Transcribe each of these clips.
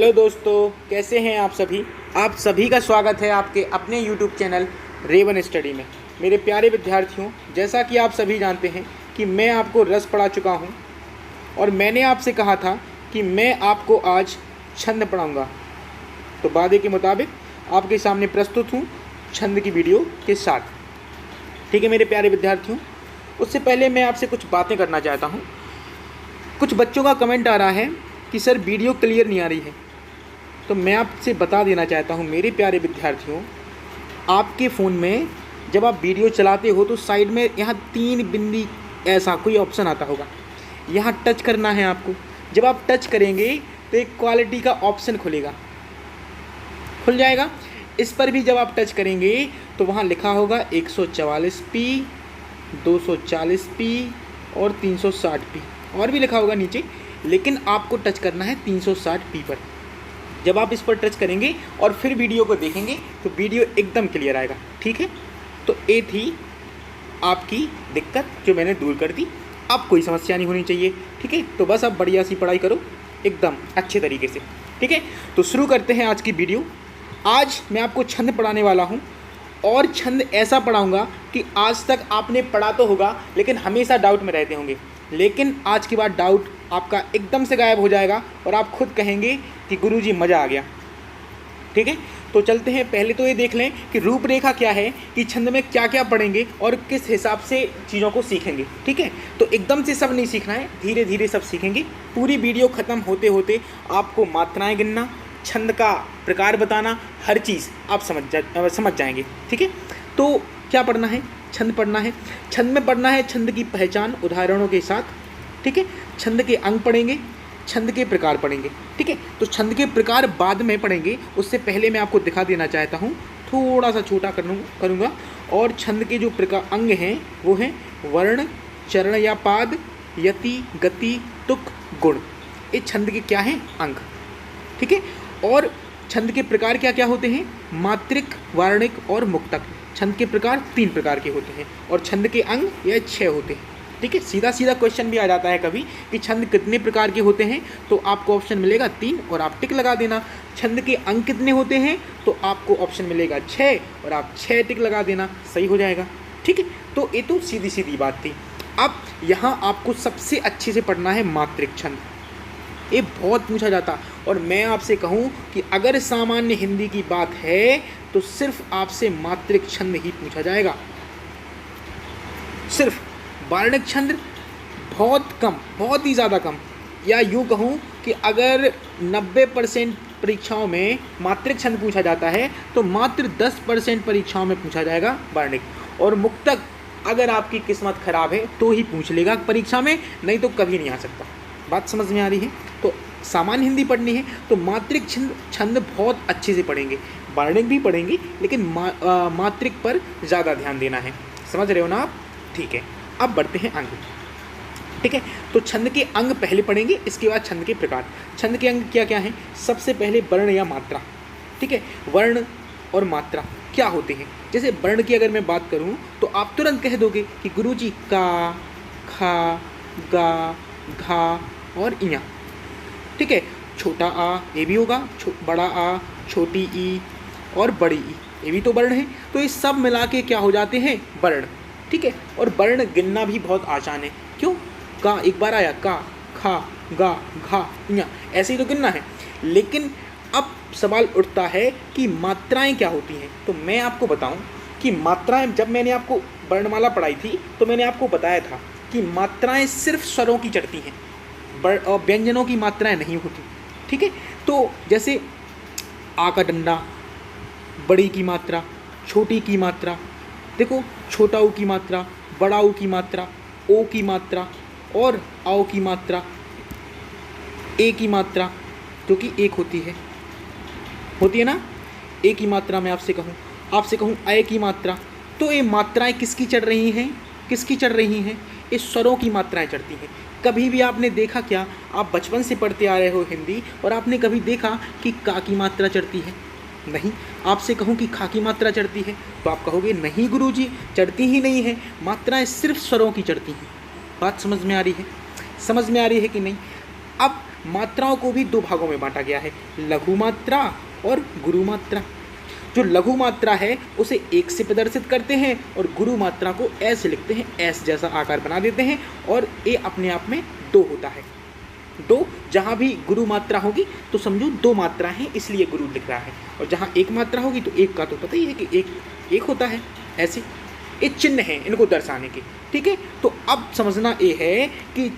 Hello दोस्तों, कैसे हैं आप सभी। आप सभी का स्वागत है आपके अपने YouTube चैनल रेवन स्टडी में। मेरे प्यारे विद्यार्थियों, जैसा कि आप सभी जानते हैं कि मैं आपको रस पढ़ा चुका हूं और मैंने आपसे कहा था कि मैं आपको आज छंद पढ़ाऊंगा। तो वादे के मुताबिक आपके सामने प्रस्तुत हूं छंद की वीडियो के साथ। ठीक है मेरे प्यारे विद्यार्थियों, उससे पहले मैं आपसे कुछ बातें करना चाहता हूँ। कुछ बच्चों का कमेंट आ रहा है कि सर वीडियो क्लियर नहीं आ रही है। तो मैं आपसे बता देना चाहता हूँ मेरे प्यारे विद्यार्थियों, आपके फ़ोन में जब आप वीडियो चलाते हो तो साइड में यहाँ 3 बिंदी ऐसा कोई ऑप्शन आता होगा, यहाँ टच करना है आपको। जब आप टच करेंगे तो एक क्वालिटी का ऑप्शन खुल जाएगा। इस पर भी जब आप टच करेंगे तो वहाँ लिखा होगा 144p, 240p और 360p, और भी लिखा होगा नीचे, लेकिन आपको टच करना है 360p पर। जब आप इस पर टच करेंगे और फिर वीडियो को देखेंगे तो वीडियो एकदम क्लियर आएगा। ठीक है, तो ये थी आपकी दिक्कत जो मैंने दूर कर दी। अब कोई समस्या नहीं होनी चाहिए। ठीक है, तो बस आप बढ़िया सी पढ़ाई करो एकदम अच्छे तरीके से। ठीक है, तो शुरू करते हैं आज की वीडियो। आज मैं आपको छंद पढ़ाने वाला हूँ और छंद ऐसा पढ़ाऊँगा कि आज तक आपने पढ़ा तो होगा लेकिन हमेशा डाउट में रहते होंगे, लेकिन आज के बाद डाउट आपका एकदम से गायब हो जाएगा और आप खुद कहेंगे कि गुरुजी मज़ा आ गया। ठीक है, तो चलते हैं। पहले तो ये देख लें कि रूपरेखा क्या है, कि छंद में क्या क्या पढ़ेंगे और किस हिसाब से चीज़ों को सीखेंगे। ठीक है, तो एकदम से सब नहीं सीखना है, धीरे धीरे सब सीखेंगे। पूरी वीडियो ख़त्म होते होते आपको मात्राएं गिनना, छंद का प्रकार बताना, हर चीज़ आप समझ जाएंगे। ठीक है, तो क्या पढ़ना है? छंद पढ़ना है। छंद में पढ़ना है छंद की पहचान उदाहरणों के साथ। ठीक है, छंद के अंग पढ़ेंगे, छंद के प्रकार पढ़ेंगे। ठीक है, तो छंद के प्रकार बाद में पढ़ेंगे, उससे पहले मैं आपको दिखा देना चाहता हूँ, थोड़ा सा छोटा करूँगा। और छंद के जो प्रकार अंग हैं वो हैं वर्ण, चरण या पाद, यति, गति, तुक, गुण। ये छंद के क्या हैं? अंग। ठीक है, और छंद के प्रकार क्या क्या होते हैं? मात्रिक, वार्णिक और मुक्तक। छंद के प्रकार 3 प्रकार के होते हैं और छंद के अंग यह 6 होते हैं। ठीक है, सीधा सीधा क्वेश्चन भी आ जाता है कभी कि छंद कितने प्रकार के होते हैं, तो आपको ऑप्शन मिलेगा 3 और आप टिक लगा देना। छंद के अंग कितने होते हैं, तो आपको ऑप्शन मिलेगा 6 और आप 6 टिक लगा देना, सही हो जाएगा। ठीक है, तो ये तो सीधी सीधी बात थी। अब यहाँ आपको सबसे अच्छे से पढ़ना है मात्रिक छंद। ये बहुत पूछा जाता, और मैं आपसे कहूँ कि अगर सामान्य हिंदी की बात है तो सिर्फ आपसे मात्रिक छंद ही पूछा जाएगा, सिर्फ। वार्णिक छंद बहुत कम, बहुत ही ज़्यादा कम, या यूँ कहूँ कि अगर 90% परीक्षाओं में मात्रिक छंद पूछा जाता है तो मात्र 10% परीक्षाओं में पूछा जाएगा वार्णिक। और मुक्तक अगर आपकी किस्मत खराब है तो ही पूछ लेगा परीक्षा में, नहीं तो कभी नहीं आ सकता। बात समझ में आ रही है? तो सामान्य हिंदी पढ़नी है तो मात्रिक छंद बहुत अच्छे से पढ़ेंगे, वार्णिक भी पढ़ेंगे, लेकिन मात्रिक पर ज़्यादा ध्यान देना है। समझ रहे हो ना आप? ठीक है, अब बढ़ते हैं अंग। ठीक है, तो छंद के अंग पहले पढ़ेंगे, इसके बाद छंद के प्रकार। छंद के अंग क्या क्या हैं? सबसे पहले वर्ण या मात्रा। ठीक है, वर्ण और मात्रा क्या होते हैं? जैसे वर्ण की अगर मैं बात करूं तो आप तुरंत कह दोगे कि गुरुजी का, खा, गा, घा और इया। ठीक है, छोटा आ ये भी होगा, बड़ा आ, छोटी ई और बड़ी ई, ये भी तो वर्ण है। तो ये सब मिला के क्या हो जाते हैं? वर्ण। ठीक है, और वर्ण गिनना भी बहुत आसान है। क्यों? का एक बार आया, का, खा, गा, घा, इया, ऐसे ही तो गिनना है। लेकिन अब सवाल उठता है कि मात्राएं क्या होती हैं। तो मैं आपको बताऊं कि मात्राएं, जब मैंने आपको वर्णमाला पढ़ाई थी तो मैंने आपको बताया था कि मात्राएं सिर्फ स्वरों की चढ़ती हैं और व्यंजनों की मात्राएं नहीं होती। ठीक है, तो जैसे आ का डंडा, बड़ी की मात्रा, छोटी की मात्रा, देखो छोटा ऊ की मात्रा, बड़ा ऊ की मात्रा, ओ की मात्रा और आओ की मात्रा, ए की मात्रा जो कि एक होती है ना। ए की मात्रा में आपसे कहूँ ए की मात्रा, तो ये मात्राएं किसकी चढ़ रही हैं? ये स्वरों की मात्राएं चढ़ती हैं। कभी भी आपने देखा क्या? आप बचपन से पढ़ते आ रहे हो हिंदी, और आपने कभी देखा कि का की मात्रा चढ़ती है? नहीं। आपसे कहूँ कि खा की मात्रा चढ़ती है तो आप कहोगे नहीं गुरुजी, चढ़ती ही नहीं है, मात्राएं सिर्फ स्वरों की चढ़ती हैं। बात समझ में आ रही है? समझ में आ रही है कि नहीं? अब मात्राओं को भी दो भागों में बांटा गया है, लघु मात्रा और गुरु मात्रा। जो लघु मात्रा है उसे एक से प्रदर्शित करते हैं और गुरु मात्रा को ऐसे लिखते हैं, ऐस जैसा आकार बना देते हैं, और ए अपने आप में दो होता है। दो, जहाँ भी गुरु मात्रा होगी तो समझो दो मात्रा है इसलिए गुरु लिख रहा है, और जहाँ एक मात्रा होगी तो एक का तो पता ही है कि एक होता है। ऐसे ये चिन्ह हैं इनको दर्शाने के, ठीक है। तो अब समझना ये है कि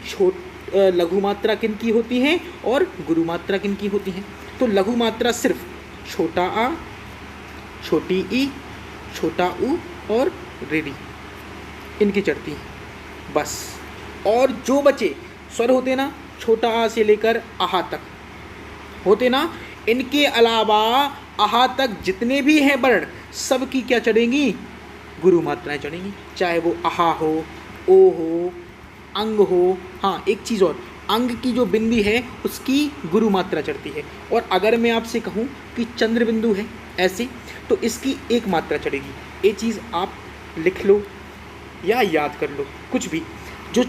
लघु मात्रा किन की होती हैं और गुरु मात्रा किन की होती हैं। तो लघु मात्रा सिर्फ छोटा आ, छोटी ई, छोटा ऊ और ऋ इनकी चढ़ती है बस। और जो बचे स्वर होते ना, छोटा आ से लेकर आहा तक होते ना, इनके अलावा आहा तक जितने भी हैं वर्ण सब की क्या चढ़ेंगी, गुरु मात्राएं चढ़ेंगी, चाहे वो आहा हो, ओ हो, अंग हो। हाँ, एक चीज़ और, अंग की जो बिंदी है उसकी गुरु मात्रा चढ़ती है। और अगर मैं आपसे कहूँ कि चंद्र बिंदु है ऐसे, तो इसकी एक मात्रा चढ़ेगी। ये चीज़ आप लिख लो या याद कर लो, कुछ भी। जो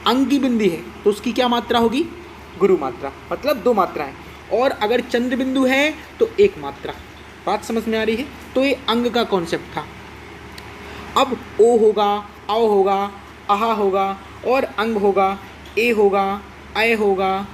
अंग की बिंदी है तो उसकी क्या मात्रा होगी, गुरु मात्रा, मतलब दो मात्राएं। और अगर चंद्र बिंदु है तो एक मात्रा। बात समझ में आ रही है। तो ये अंग का कॉन्सेप्ट था। अब ओ होगा, आओ होगा, आहा होगा, और अंग होगा, ए होगा, अय होगा,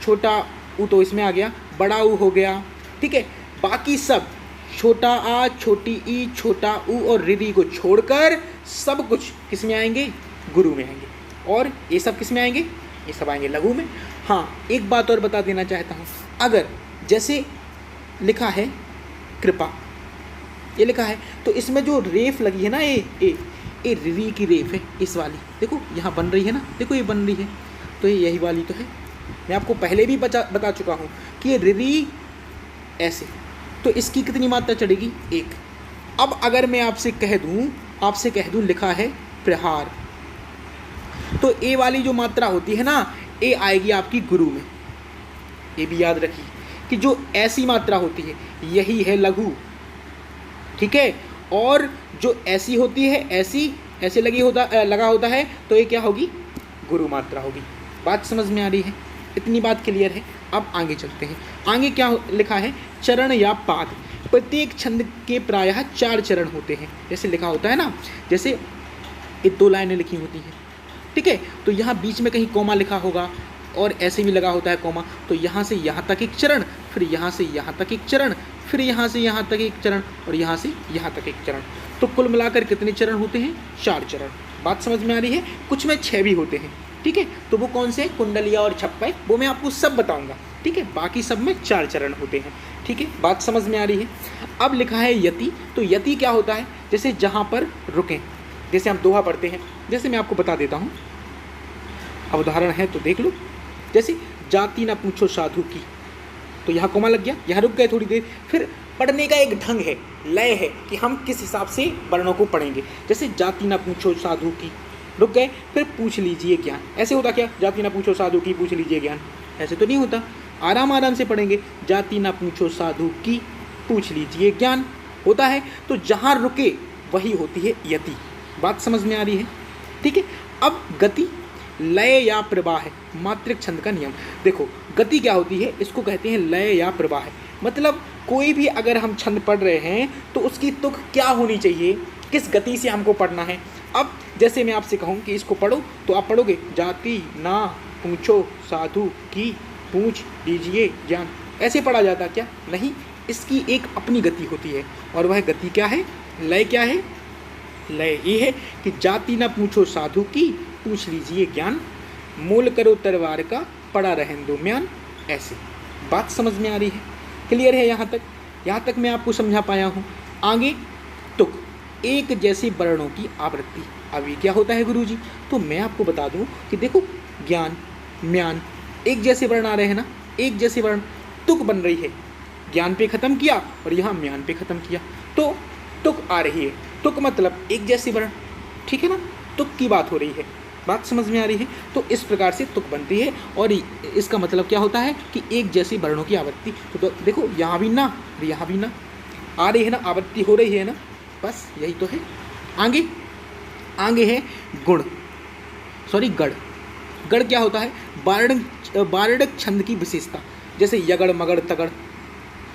छोटा ऊ तो इसमें आ गया, बड़ा ऊ हो गया, ठीक है। बाकी सब छोटा आ, छोटी ई, छोटा ऊ और ऋ को छोड़कर सब कुछ किस में आएंगे, गुरु में आएंगे। और ये सब किस में आएंगे, ये सब आएंगे लघु में। हाँ, एक बात और बता देना चाहता हूँ, अगर जैसे लिखा है कृपा, ये लिखा है, तो इसमें जो रेफ लगी है ना, ये ऋ की रेफ है, इस वाली देखो यहाँ बन रही है ना, देखो ये बन रही है, तो ये यही वाली तो है। मैं आपको पहले भी बता चुका हूँ कि ये ऋ ऐसे, तो इसकी कितनी मात्रा चढ़ेगी, एक। अब अगर मैं आपसे कह दूँ लिखा है प्रहार, तो ए वाली जो मात्रा होती है ना, ए आएगी आपकी गुरु में। ये भी याद रखिए कि जो ऐसी मात्रा होती है यही है लघु, ठीक है। और जो ऐसी होती है, ऐसे लगा होता है, तो ये क्या होगी, गुरु मात्रा होगी। बात समझ में आ रही है, इतनी बात क्लियर है। अब आगे चलते हैं। आगे क्या लिखा है, चरण या पाद। प्रत्येक छंद के प्रायः 4 चरण होते हैं, जैसे लिखा होता है ना, जैसे ये 2 लाइनें लिखी होती हैं, ठीक है। तो यहाँ बीच में कहीं कोमा लिखा होगा और ऐसे भी लगा होता है कोमा, तो यहाँ से यहाँ तक एक चरण, फिर यहाँ से यहाँ तक एक चरण, फिर यहाँ से यहाँ तक एक चरण, और यहाँ से यहाँ तक एक चरण। तो कुल मिलाकर कितने चरण होते हैं, 4 चरण। बात समझ में आ रही है। कुछ में 6 भी होते हैं, ठीक है। तो वो कौन से, कुंडलिया और छप्पे, वो मैं आपको सब बताऊँगा, ठीक है। बाकी सब में 4 चरण होते हैं, ठीक है। बात समझ में आ रही है। अब लिखा है यति। तो यति क्या होता है, जैसे जहाँ पर रुकें, जैसे हम दोहा पढ़ते हैं, जैसे मैं आपको बता देता हूँ, अब उदाहरण है तो देख लो। जैसे जाति ना पूछो साधु की, तो यहाँ कोमा लग गया, यहाँ रुक गए थोड़ी देर। फिर पढ़ने का एक ढंग है, लय है कि हम किस हिसाब से वर्णों को पढ़ेंगे। जैसे जाति ना पूछो साधु की, रुक गए, फिर पूछ लीजिए ज्ञान। ऐसे होता क्या, जाति ना पूछो साधु की, पूछ लीजिए ज्ञान, ऐसे तो नहीं होता। आराम से पढ़ेंगे, जाति ना पूछो साधु की, पूछ लीजिए ज्ञान होता है। तो जहाँ रुके वही होती है यति। बात समझ में आ रही है, ठीक है। अब गति, लय या प्रवाह है, मात्रिक छंद का नियम। देखो गति क्या होती है, इसको कहते हैं लय या प्रवाह। मतलब कोई भी अगर हम छंद पढ़ रहे हैं तो उसकी तुक क्या होनी चाहिए, किस गति से हमको पढ़ना है। अब जैसे मैं आपसे कहूँ कि इसको पढ़ो, तो आप पढ़ोगे जाति ना पूछो साधु की, पूछ लीजिए ज्ञान। ऐसे पढ़ा जाता क्या, नहीं। इसकी एक अपनी गति होती है, और वह गति क्या है, लय क्या है, लय ये है कि जाति ना पूछो साधु की, पूछ लीजिए ज्ञान, मोल करो तलवार का, पड़ा रहन दो म्यान। ऐसे बात समझ में आ रही है, क्लियर है यहाँ तक मैं आपको समझा पाया हूँ। आगे तुक, एक जैसे वर्णों की आवृत्ति। अब ये क्या होता है गुरुजी, तो मैं आपको बता दूँ कि देखो ज्ञान, म्यान, एक जैसे वर्ण आ रहे हैं ना, एक जैसे वर्ण, तुक बन रही है, ज्ञान पे ख़त्म किया और यहाँ म्यान पे ख़त्म किया, तो तुक आ रही है। तुक मतलब एक जैसी वर्ण, ठीक है ना, तुक की बात हो रही है। बात समझ में आ रही है। तो इस प्रकार से तुक बनती है, और इसका मतलब क्या होता है कि एक जैसी वर्णों की आवृत्ति। तो देखो यहाँ भी ना, यहाँ भी ना आ रही है ना, आवृत्ति हो रही है ना, बस यही तो है। आगे है गुण, गढ़। गढ़ क्या होता है? बारड़क छंद की विशेषता, जैसे यगड़ मगड़ तगड़,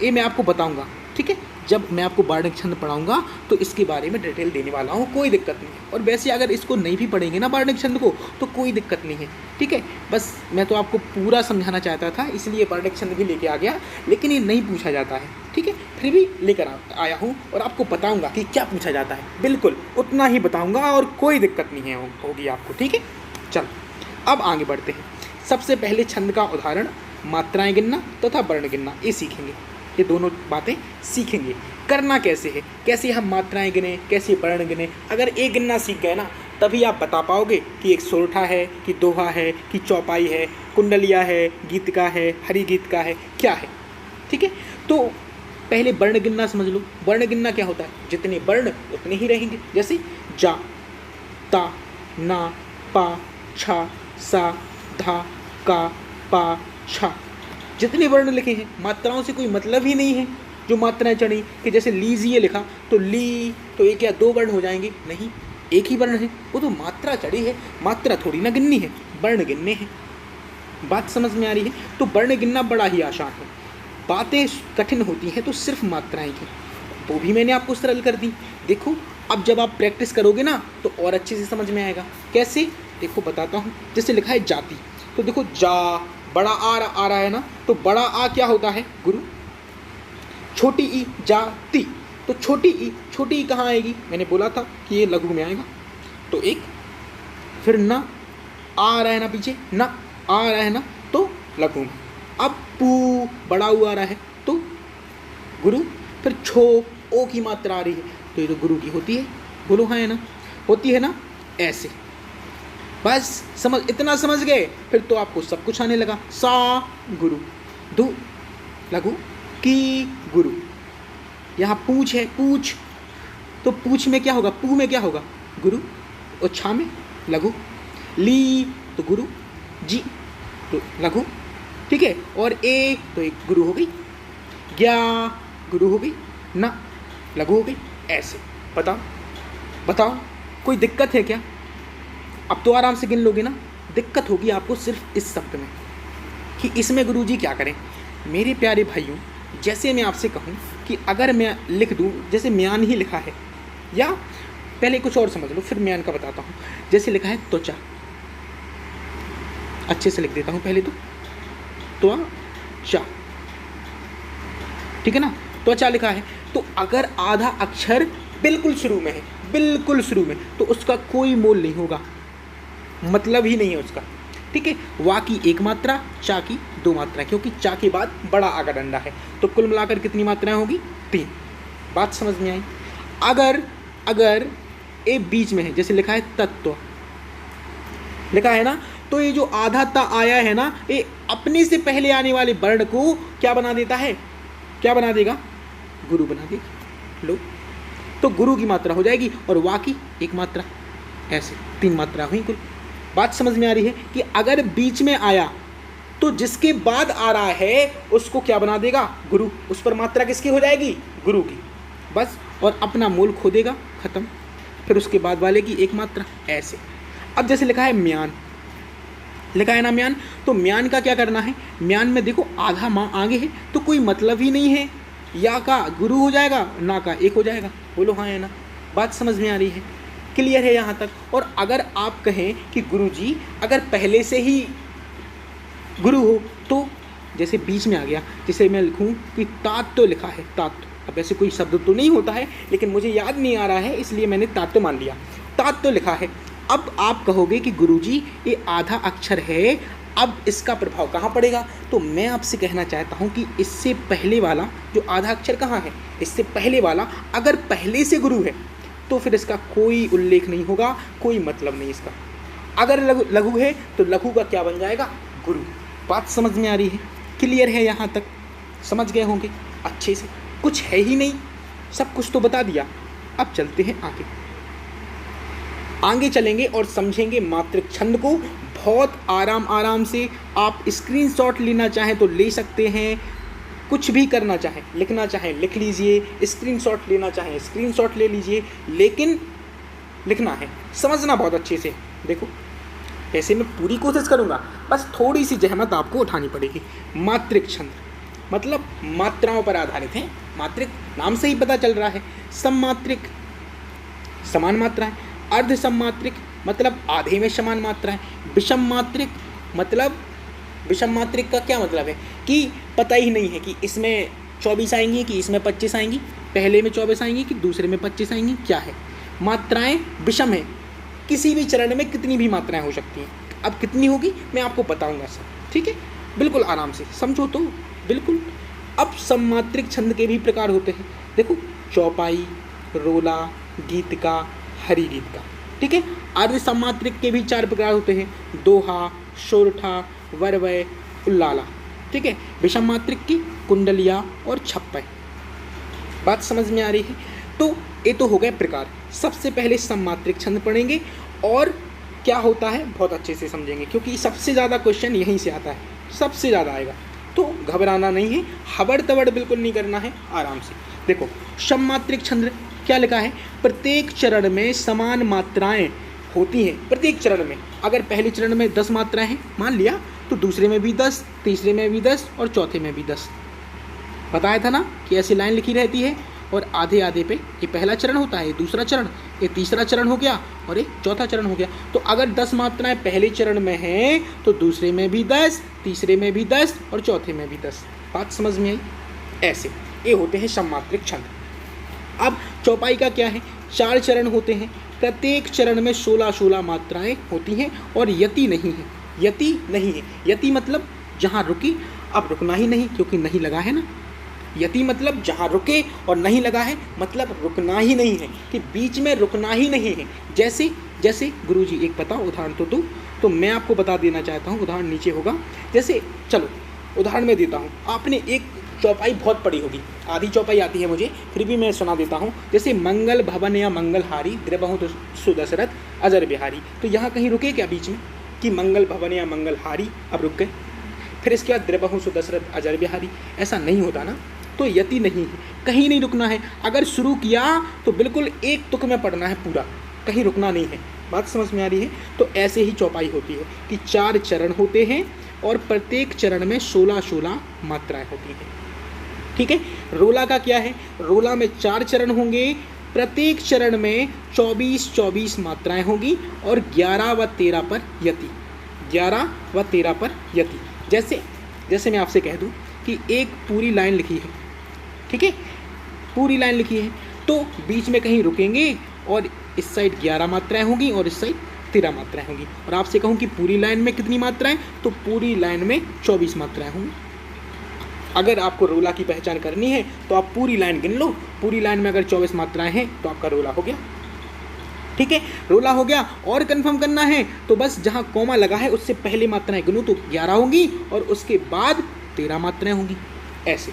ये मैं आपको बताऊंगा, ठीक है। जब मैं आपको बारड़क छंद पढ़ाऊंगा तो इसके बारे में डिटेल देने वाला हूँ, कोई दिक्कत नहीं है। और वैसे अगर इसको नहीं भी पढ़ेंगे ना बारड़क छंद को तो कोई दिक्कत नहीं है, ठीक है। बस मैं तो आपको पूरा समझाना चाहता था, इसलिए बारड़क छंद भी लेके आ गया, लेकिन ये नहीं पूछा जाता है, ठीक है। फिर भी लेकर आया हूँ और आपको बताऊँगा कि क्या पूछा जाता है, बिल्कुल उतना ही बताऊँगा और कोई दिक्कत नहीं है होगी आपको, ठीक है। चलो अब आगे बढ़ते हैं। सबसे पहले छंद का उदाहरण, मात्राएं गिनना तथा वर्ण गिनना, ये सीखेंगे। ये दोनों बातें सीखेंगे। करना कैसे है, कैसे हम मात्राएं गिने, कैसे वर्ण गिने। अगर एक गिनना सीख गए ना तभी आप बता पाओगे कि एक सोरठा है, कि दोहा है, कि चौपाई है, कुंडलिया है, गीतिका है, हरि गीत का है, क्या है, ठीक है। तो पहले वर्ण गिनना समझ लो। वर्ण गिनना क्या होता है? जितने वर्ण उतने ही रहेंगे। जैसे जा, ता, ना, पा, छा, सा, धा, का, पा, छा, जितने वर्ण लिखे हैं। मात्राओं से कोई मतलब ही नहीं है जो मात्राएं चढ़ी, कि जैसे लीजिए लिखा तो ली, तो एक या दो वर्ण हो जाएंगे? नहीं, एक ही वर्ण है, वो तो मात्रा चढ़ी है। मात्रा थोड़ी ना गिननी है, वर्ण गिनने हैं। बात समझ में आ रही है? तो वर्ण गिनना बड़ा ही आसान है। बातें कठिन होती हैं तो सिर्फ मात्राएं की, वो भी मैंने आपको सरल कर दी। देखो अब जब आप प्रैक्टिस करोगे ना तो और अच्छे से समझ में आएगा। कैसे? देखो बताता हूँ। जैसे लिखा है जाति, तो देखो जा, बड़ा आ रहा है ना, तो बड़ा आ क्या होता है? गुरु। छोटी ई जाति, तो छोटी ई कहाँ आएगी? मैंने बोला था कि ये लघु में आएगा, तो एक। फिर ना आ रहा है ना, पीछे ना आ रहा है ना, तो लघु में। अब पू, बड़ा ऊ आ रहा है तो गुरु। फिर छो, ओ की मात्रा आ रही है तो ये तो गुरु की होती है। बोलो हाँ है ना, होती है ना, ऐसे। बस समझ, इतना समझ गए फिर तो आपको सब कुछ आने लगा। सा गुरु, दु लघु, की गुरु। यहाँ पूछ है, पूछ, तो पूछ में क्या होगा? पू में क्या होगा? गुरु। और छा में लघु। ली तो गुरु, जी तो लघु, ठीक है। और ए तो एक गुरु हो गई, ज्ञा गुरु हो गई, ना लघु हो गई। ऐसे बताओ कोई दिक्कत है क्या? अब तो आराम से गिन लोगे ना। दिक्कत होगी आपको सिर्फ इस शब्द में कि इसमें गुरुजी क्या करें। मेरे प्यारे भाइयों, जैसे मैं आपसे कहूँ कि अगर मैं लिख दूँ, जैसे म्यान ही लिखा है, या पहले कुछ और समझ लो फिर म्यान का बताता हूँ। जैसे लिखा है त्वचा, अच्छे से लिख देता हूँ पहले तो त्वचा, ठीक है ना। त्वचा लिखा है तो अगर आधा अक्षर बिल्कुल शुरू में है, बिल्कुल शुरू में, तो उसका कोई मोल नहीं होगा, मतलब ही नहीं है उसका, ठीक है। वा की एक मात्रा, चा की दो मात्रा, क्योंकि चा के बाद बड़ा आगा डंडा है, तो कुल मिलाकर कितनी मात्राएं होगी? 3। बात समझ में आई? अगर ए बीच में है, जैसे लिखा है तत्व लिखा है ना, तो ये जो आधा ता आया है ना, ये अपने से पहले आने वाले वर्ण को क्या बना देता है? क्या बना देगा? गुरु बना देगा। लो, तो गुरु की मात्रा हो जाएगी और वा की एक मात्रा, ऐसे 3 मात्रा हुई कुल। बात समझ में आ रही है कि अगर बीच में आया तो जिसके बाद आ रहा है उसको क्या बना देगा? गुरु। उस पर मात्रा किसकी हो जाएगी? गुरु की। बस, और अपना मूल खो देगा, खत्म। फिर उसके बाद वाले की एक मात्रा, ऐसे। अब जैसे लिखा है म्यान, लिखा है ना म्यान, तो म्यान का क्या करना है? म्यान में देखो आधा माँ आगे है तो कोई मतलब ही नहीं है, या का गुरु हो जाएगा, ना का एक हो जाएगा। बोलो हाँ है ना। बात समझ में आ रही है? क्लियर है यहाँ तक? और अगर आप कहें कि गुरुजी अगर पहले से ही गुरु हो तो जैसे बीच में आ गया, जैसे मैं लिखूं कि तात तो लिखा है, तात, अब ऐसे कोई शब्द तो नहीं होता है लेकिन मुझे याद नहीं आ रहा है इसलिए मैंने तात तो मान लिया, तात तो लिखा है। अब आप कहोगे कि गुरुजी ये आधा अक्षर है, अब इसका प्रभाव कहाँ पड़ेगा? तो मैं आपसे कहना चाहता हूँ कि इससे पहले वाला जो आधा अक्षर कहाँ है, इससे पहले वाला अगर पहले से गुरु है तो फिर इसका कोई उल्लेख नहीं होगा, कोई मतलब नहीं इसका। अगर लघु है तो लघु का क्या बन जाएगा? गुरु। बात समझ में आ रही है? क्लियर है यहाँ तक? समझ गए होंगे अच्छे से? कुछ है ही नहीं, सब कुछ तो बता दिया। अब चलते हैं आगे चलेंगे और समझेंगे मात्रक छंद को बहुत आराम से। आप स्क्रीनशॉट लेना चाहें तो ले सकते हैं, कुछ भी करना चाहें, लिखना चाहें लिख लीजिए, स्क्रीनशॉट लेना चाहें स्क्रीनशॉट ले लीजिए, लेकिन लिखना है, समझना बहुत अच्छे से। देखो ऐसे में पूरी कोशिश करूँगा, बस थोड़ी सी जहमत आपको उठानी पड़ेगी। मात्रिक छंद मतलब मात्राओं पर आधारित है। मात्रिक नाम से ही पता चल रहा है। सममात्रिक समान मात्राएं। अर्ध सममात्रिक मतलब आधे में समान मात्राएं। विषम मात्रिक मतलब विषम मात्रिक का क्या मतलब है कि पता ही नहीं है कि इसमें 24 आएंगी कि इसमें 25 आएंगी, पहले में 24 आएंगी कि दूसरे में 25 आएंगी, क्या है। मात्राएं विषम है, किसी भी चरण में कितनी भी मात्राएं हो सकती हैं। अब कितनी होगी मैं आपको बताऊंगा सर, ठीक है, बिल्कुल आराम से समझो तो बिल्कुल। अब सममात्रिक छंद के भी प्रकार होते हैं। देखो चौपाई, रोला, गीतका, हरि गीतका, ठीक है। अर्ध सममात्रिक के भी 4 प्रकार होते हैं। दोहा, सोरठा, वरवय, उल्लाला, ठीक है। विषम मात्रिक की कुंडलिया और छप्पय। बात समझ में आ रही है। तो ये तो हो गए प्रकार। सबसे पहले सममात्रिक छंद पढ़ेंगे और क्या होता है बहुत अच्छे से समझेंगे, क्योंकि सबसे ज़्यादा क्वेश्चन यहीं से आता है, सबसे ज़्यादा आएगा। तो घबराना नहीं है, हबड़ तबड़ बिल्कुल नहीं करना है, आराम से। देखो सममात्रिक छंद क्या लिखा है, प्रत्येक चरण में समान मात्राएं होती हैं। प्रत्येक चरण में अगर पहले चरण में 10 मात्राएं हैं मान लिया, तो दूसरे में भी 10, तीसरे में भी 10 और चौथे में भी 10। बताया था ना कि ऐसी लाइन लिखी रहती है और आधे आधे पे ये पहला चरण होता है, ये दूसरा चरण, ये तीसरा चरण हो गया और ये चौथा चरण हो गया। तो अगर 10 मात्राएं पहले चरण में हैं तो दूसरे में भी 10, तीसरे में भी 10 और चौथे में भी 10। बात समझ में आई। ऐसे ये होते हैं सममात्रिक छंद। अब चौपाई का क्या है, 4 चरण होते हैं। प्रत्येक चरण में 16-16 मात्राएं होती हैं और यति नहीं है। यति नहीं है, यति मतलब जहाँ रुकी, अब रुकना ही नहीं क्योंकि नहीं लगा है ना। यति मतलब जहाँ रुके और नहीं लगा है, मतलब रुकना ही नहीं है, कि बीच में रुकना ही नहीं है। जैसे जैसे गुरुजी एक बताओ उदाहरण तो दो, तो मैं आपको बता देना चाहता हूँ। उदाहरण नीचे होगा, जैसे चलो उदाहरण में देता हूँ। आपने एक चौपाई बहुत पड़ी होगी, आधी चौपाई आती है मुझे, फिर भी मैं सुना देता हूँ। जैसे मंगल भवन या मंगलहारी द्रवहु सुदशरथ अजर बिहारी। तो यहाँ कहीं रुके क्या बीच में कि मंगल भवन या मंगलहारी, अब रुक गए। फिर इसके बाद द्रवहु सुदशरथ अजर बिहारी, ऐसा नहीं होता ना। तो यति नहीं है, कहीं नहीं रुकना है। अगर शुरू किया तो बिल्कुल एक तुक में पढ़ना है पूरा, कहीं रुकना नहीं है। बात समझ में आ रही है। तो ऐसे ही चौपाई होती है कि 4 चरण होते हैं और प्रत्येक चरण में 16-16 मात्राएं होती हैं, ठीक है। रोला का क्या है, रोला में 4 चरण होंगे, प्रत्येक चरण में 24-24 मात्राएं होंगी और 11 व 13 पर यति, 11 व 13 पर यति। जैसे जैसे मैं आपसे कह दूं कि एक पूरी लाइन लिखी है, ठीक है, पूरी लाइन लिखी है, तो बीच में कहीं रुकेंगे और इस साइड 11 मात्राएं होंगी और इस साइड 13 मात्राएं होंगी। और आपसे कहूँ कि पूरी लाइन में कितनी मात्राएं, तो पूरी लाइन में 24 मात्राएं होंगी। अगर आपको रोला की पहचान करनी है तो आप पूरी लाइन गिन लो, पूरी लाइन में अगर 24 मात्राएं हैं तो आपका रोला हो गया, ठीक है, रोला हो गया। और कंफर्म करना है तो बस जहाँ कॉमा लगा है उससे पहले मात्राएं गिनो तो 11 होंगी और उसके बाद 13 मात्राएं होंगी। ऐसे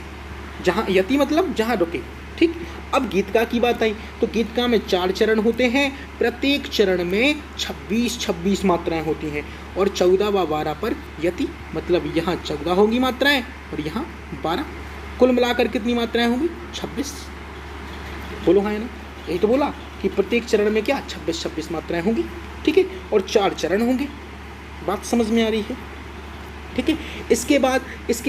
जहाँ यति मतलब जहाँ रुके, ठीक। अब गीतका की बात आई तो गीतका में 4 चरण होते हैं, प्रत्येक चरण में 26-26 मात्राएं होती हैं और 14 व 12 पर यति, मतलब यहाँ 14 होंगी मात्राएं और यहाँ 12। कुल मिलाकर कितनी मात्राएं होंगी, 26। बोलो हाँ है ना, यही तो बोला कि प्रत्येक चरण में क्या 26-26 मात्राएं होंगी, ठीक है, और 4 चरण होंगे। बात समझ में आ रही है, ठीक है। इसके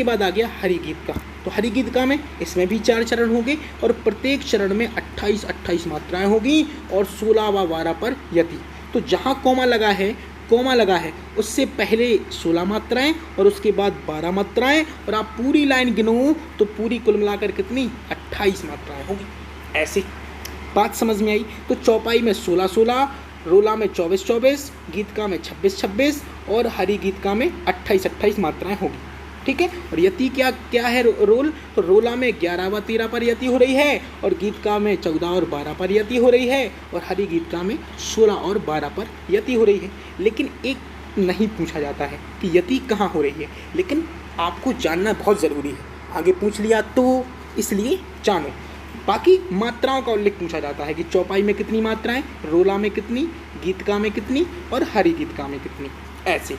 बाद आ गया हरि गीत का। तो हरि गीत का में इसमें भी 4 चरण होंगे और प्रत्येक चरण में 28-28 मात्राएं होगी और 16 व 12 पर यति। तो जहाँ कॉमा लगा है उससे पहले 16 मात्राएं और उसके बाद 12 मात्राएं और आप पूरी लाइन गिनो तो पूरी कुल मिलाकर कितनी 28 मात्राएं होगी। ऐसे बात समझ में आई। तो चौपाई में 16-16, रोला में 24-24, गीतका में 26-26 और हरि गीतका में 28-28 मात्राएं होगी, ठीक है। और यति क्या है रोल, तो रोला में 11 व 13 पर यति हो रही है और गीतका में 14 और 12 पर यति हो रही है और हरि गीतका में 16 और 12 पर यति हो रही है। लेकिन एक नहीं पूछा जाता है कि यति कहाँ हो रही है, लेकिन आपको जानना बहुत ज़रूरी है। आगे पूछ लिया तो इसलिए जानो। बाकी मात्राओं का उल्लेख पूछा जाता है कि चौपाई में कितनी मात्राएं, रोला में कितनी, गीतका में कितनी और हरि गीतका में कितनी, ऐसे,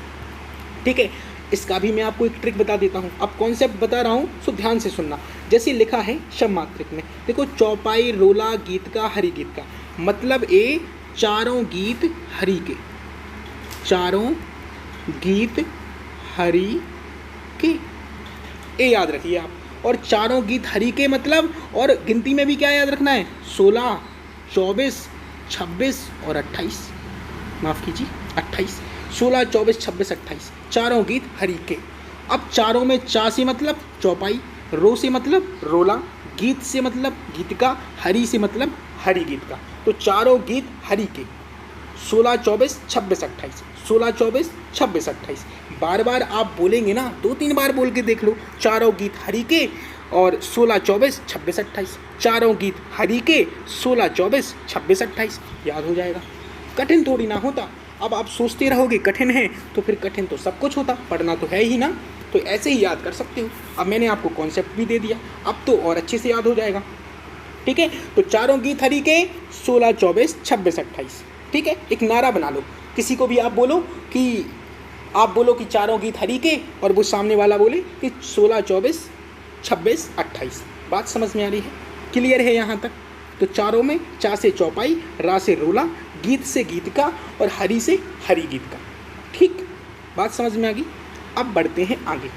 ठीक है। इसका भी मैं आपको एक ट्रिक बता देता हूँ। अब कॉन्सेप्ट बता रहा हूँ सो ध्यान से सुनना। जैसे लिखा है सममात्रिक में, देखो चौपाई, रोला, गीतका, हरि गीतका, मतलब ये चारों गीत हरि के, चारों गीत हरि के। ये याद रखिए आप। और चारों गीत हरि के मतलब, और गिनती में भी क्या याद रखना है, 16, 24, 26 और 28, माफ़ कीजिए 28, 16, 24, 26, 28, चारों गीत हरि के। अब चारों में चा से मतलब चौपाई, रो से मतलब रोला, गीत से मतलब गीत का, हरि से मतलब हरि गीत का। तो चारों गीत हरि के, 16, 24, 26, 28, 16, 24, 26, 28। बार बार आप बोलेंगे ना, 2-3 बार बोल के देख लो, चारों गीत हरि के और 16, 24, 26, 28, चारों गीत हरि के, 16, 24, 26, 28, याद हो जाएगा। कठिन थोड़ी ना होता। अब आप सोचते रहोगे कठिन है, तो फिर कठिन तो सब कुछ होता, पढ़ना तो है ही ना, तो ऐसे ही याद कर सकते हो। अब मैंने आपको कॉन्सेप्ट भी दे दिया, अब तो और अच्छे से याद हो जाएगा। ठीक है, तो चारों गीत हरि के, 16, 24, 26, 28। ठीक है, एक नारा बना लो, किसी को भी आप बोलो कि चारों गीत हरि के, और वो सामने वाला बोले कि 16, 24, 26, 28। बात समझ में आ रही है, क्लियर है यहाँ तक? तो चारों में चा से चौपाई, रा से रोला, गीत से गीत का और हरि से हरि गीत का। ठीक, बात समझ में आ गई। अब बढ़ते हैं आगे।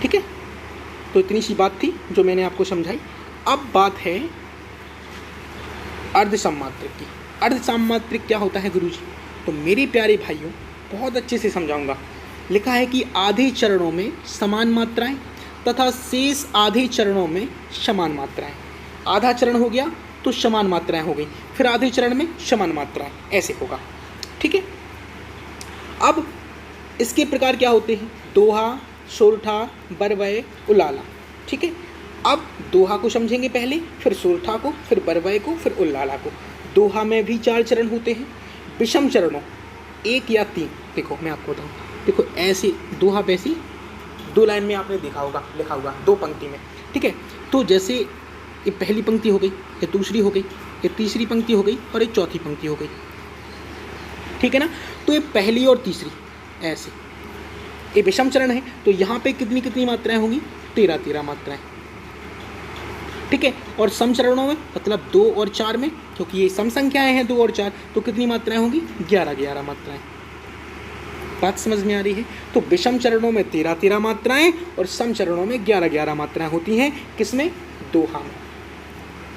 ठीक है, तो इतनी सी बात थी जो मैंने आपको समझाई। अब बात है अर्ध सम्मात्रिक की। अर्ध सम्मात्रिक क्या होता है गुरुजी? तो मेरे प्यारे भाइयों, बहुत अच्छे से समझाऊंगा। लिखा है कि आधे चरणों में समान मात्राएं तथा शेष आधे चरणों में समान मात्राएं। आधा चरण हो गया तो समान मात्राएं हो गई, फिर आधे चरण में समान मात्राएं, ऐसे होगा। ठीक है, अब इसके प्रकार क्या होते हैं? दोहा, सोरठा, बरवय, उलाला। ठीक है, अब दोहा को समझेंगे पहले, फिर सोरठा को, फिर बरवय को, फिर उलाला को। दोहा में भी 4 चरण होते हैं। विषम चरणों 1 या 3, देखो मैं आपको बताऊँ, देखो ऐसे दोहा वैसे 2 लाइन में आपने देखा होगा, लिखा होगा 2 पंक्ति में। ठीक है, तो जैसे ये पहली पंक्ति हो गई, ये दूसरी हो गई, ये तीसरी पंक्ति हो गई और ये चौथी पंक्ति हो गई। ठीक है ना, तो ये पहली और तीसरी ऐसे, ये विषम चरण है, तो यहाँ पे कितनी कितनी मात्राएं होंगी? 13 मात्राएं। ठीक है, और सम चरणों में मतलब 2 और 4 में, क्योंकि ये सम संख्याएं हैं 2 और 4, तो कितनी मात्राएं होंगी? 11 मात्राएं। बात समझ में आ रही है? तो विषम चरणों में 13 मात्राएं और सम चरणों में 11 मात्राएं होती हैं। किसमें? दोहा में।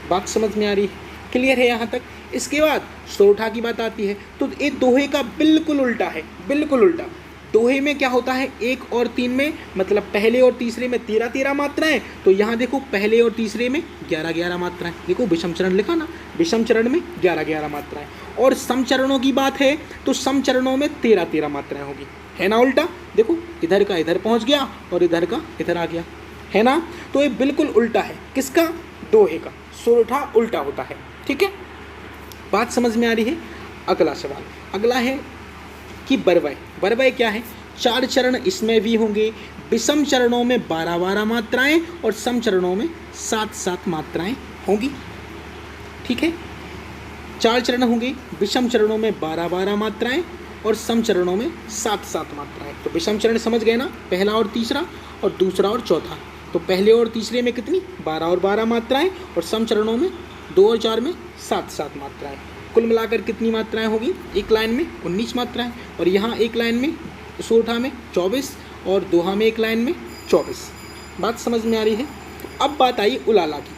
बात समझ में आ रही है? क्लियर है यहाँ तक? इसके बाद सोरठा की बात आती है, तो ये दोहे का बिल्कुल उल्टा है, बिल्कुल उल्टा। दोहे में क्या होता है? 1 और 3 में, मतलब पहले और तीसरे में 13 मात्राएं, तो यहाँ देखो पहले और तीसरे में 11 मात्राएं। देखो विषम चरण लिखा ना, विषम चरण में 11 मात्राएं। और सम चरणों की बात है तो सम चरणों में 13 मात्राएं होगी, है ना उल्टा? देखो इधर का इधर पहुँच गया और इधर का इधर आ गया, है ना? तो ये बिल्कुल उल्टा है। किसका? दोहे का। सोरठा उल्टा होता है। ठीक है, बात समझ में आ रही है? अगला सवाल, अगला है कि बरवय। बरवय क्या है? 4 चरण इसमें भी होंगे। विषम चरणों में 12 मात्राएं और सम चरणों में 7 मात्राएं होंगी। ठीक है, 4 चरण होंगे, विषम चरणों में 12 मात्राएं और सम चरणों में 7 मात्राएं। तो विषम चरण समझ गए ना, पहला और तीसरा, और दूसरा और चौथा। तो पहले और तीसरे में कितनी? 12 और 12 मात्राएं, और सम चरणों में 2 और 4 में 7 मात्राएं। कुल मिलाकर कितनी मात्राएं होगी? एक लाइन में 19 मात्राएं, और यहाँ एक लाइन में सोरठा में 24 और दोहा में एक लाइन में 24। बात समझ में आ रही है? अब बात आई उलाला की।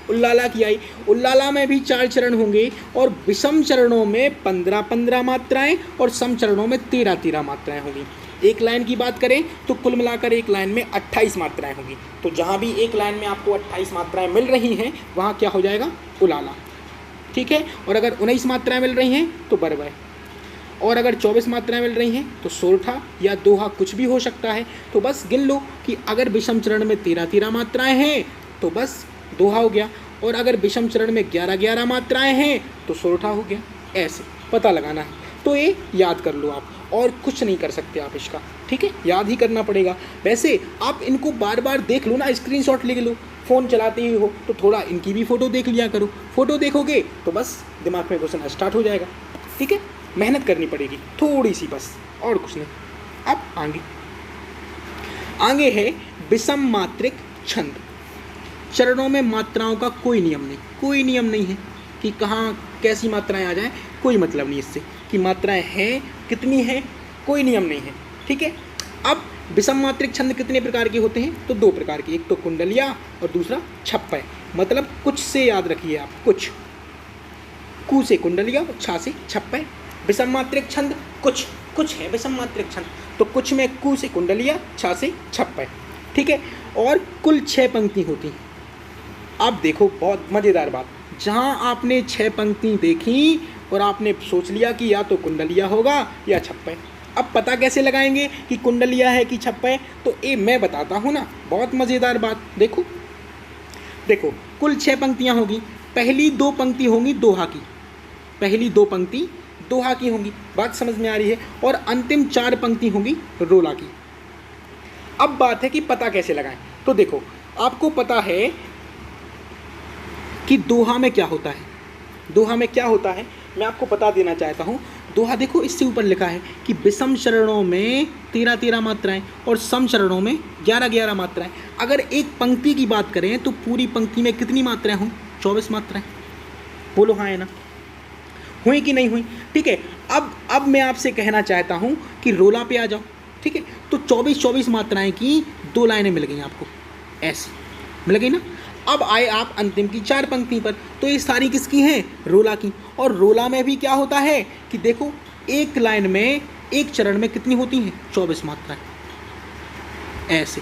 उल्लाला की आई। उल्लाला में भी 4 चरण होंगे और विषम चरणों में 15 मात्राएं और सम चरणों में 13 मात्राएं होंगी। एक लाइन की बात करें तो कुल मिलाकर एक लाइन में 28 मात्राएं होंगी। तो जहाँ भी एक लाइन में आपको 28 मात्राएं मिल रही हैं वहाँ क्या हो जाएगा? उलाला। ठीक है, और अगर 19 मात्राएं मिल रही हैं तो बरवय, और अगर 24 मात्राएं मिल रही हैं तो सोरठा या दोहा, कुछ भी हो सकता है। तो बस गिन लो कि अगर विषम चरण में 13 मात्राएं हैं तो बस दोहा हो गया, और अगर विषम चरण में 11 मात्राएं हैं तो सोरठा हो गया। ऐसे पता लगाना है, तो ये याद कर लो आप, और कुछ नहीं कर सकते आप इसका। ठीक है, याद ही करना पड़ेगा। वैसे आप इनको बार बार देख लो ना, स्क्रीनशॉट ले लो, फ़ोन चलाते ही हो तो थोड़ा इनकी भी फ़ोटो देख लिया करो। फ़ोटो देखोगे तो बस दिमाग में घुसना स्टार्ट हो जाएगा। ठीक है, मेहनत करनी पड़ेगी थोड़ी सी बस, और कुछ नहीं। अब आगे है विषम मात्रिक छंद। चरणों में मात्राओं का कोई नियम नहीं, कोई नियम नहीं है कि कहाँ कैसी मात्राएं आ जाएं, कोई मतलब नहीं इससे कि मात्राएं हैं कितनी हैं, कोई नियम नहीं है, ठीक है। अब विषम मात्रिक छंद कितने प्रकार के होते हैं? तो 2 प्रकार के, एक तो कुंडलिया और दूसरा छप्पय। मतलब कुछ से याद रखिए आप, कुछ, कु से कुंडलिया और छा से छप्पय। विषम मात्रिक छंद कुछ है विषम मात्रिक छंद, तो कुछ में कु से कुंडलिया, छा से छप्पय, ठीक है। और कुल 6 पंक्ति होती हैं। अब देखो बहुत मज़ेदार बात, जहाँ आपने 6 पंक्ति देखी और आपने सोच लिया कि या तो कुंडलिया होगा या छप्पय। अब पता कैसे लगाएंगे कि कुंडलिया है कि छप्पय? तो ये मैं बताता हूँ ना, बहुत मज़ेदार बात। देखो कुल 6 पंक्तियाँ होगी। पहली 2 पंक्ति होंगी दोहा की, पहली 2 पंक्ति दोहा की होंगी, बात समझ में आ रही है। और अंतिम 4 पंक्ति होंगी रोला की। अब बात है कि पता कैसे लगाएं। तो देखो, आपको पता है कि दोहा में क्या होता है, दोहा में क्या होता है मैं आपको बता देना चाहता हूँ। दोहा देखो, इससे ऊपर लिखा है कि विषम चरणों में 13 मात्राएं और सम चरणों में 11 मात्राएं। अगर एक पंक्ति की बात करें तो पूरी पंक्ति में कितनी मात्राएं हों? 24 मात्राएं। बोलो हाँ है ना, हुई कि नहीं हुई? ठीक है। अब मैं आपसे कहना चाहता हूँ कि रोला पे आ जाओ, ठीक है। तो 24 मात्राएं की 2 लाइनें मिल गई आपको, ऐसी मिल गई ना। अब आए आप अंतिम की 4 पंक्ति पर, तो ये सारी किसकी हैं? रोला की। और रोला में भी क्या होता है कि देखो, एक लाइन में, एक चरण में कितनी होती हैं? 24 मात्राएं, ऐसे।